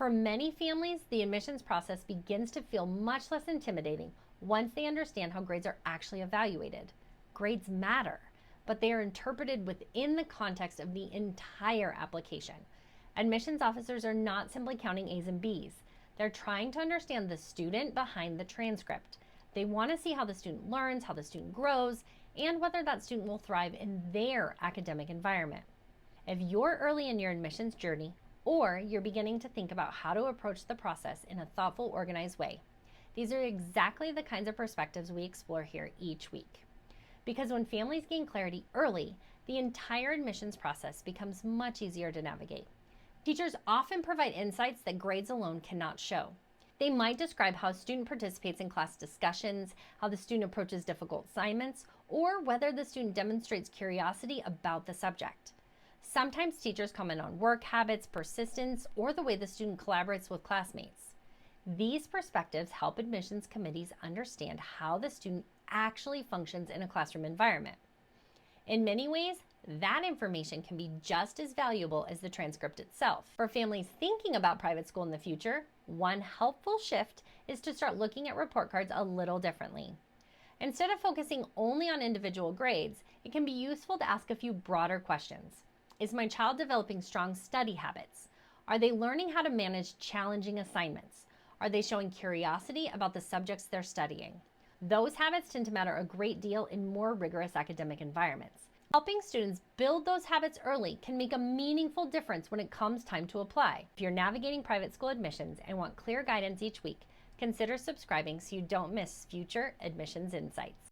For many families, the admissions process begins to feel much less intimidating once they understand how grades are actually evaluated. Grades matter, but they are interpreted within the context of the entire application. Admissions officers are not simply counting A's and B's. They're trying to understand the student behind the transcript. They want to see how the student learns, how the student grows, and whether that student will thrive in their academic environment. If you're early in your admissions journey, or you're beginning to think about how to approach the process in a thoughtful, organized way, these are exactly the kinds of perspectives we explore here each week. Because when families gain clarity early, the entire admissions process becomes much easier to navigate. Teachers often provide insights that grades alone cannot show. They might describe how a student participates in class discussions, how the student approaches difficult assignments, or whether the student demonstrates curiosity about the subject. Sometimes teachers comment on work habits, persistence, or the way the student collaborates with classmates. These perspectives help admissions committees understand how the student actually functions in a classroom environment. In many ways, that information can be just as valuable as the transcript itself. For families thinking about private school in the future, one helpful shift is to start looking at report cards a little differently. Instead of focusing only on individual grades, it can be useful to ask a few broader questions. Is my child developing strong study habits? Are they learning how to manage challenging assignments? Are they showing curiosity about the subjects they're studying? Those habits tend to matter a great deal in more rigorous academic environments. Helping students build those habits early can make a meaningful difference when it comes time to apply. If you're navigating private school admissions and want clear guidance each week, consider subscribing so you don't miss future admissions insights.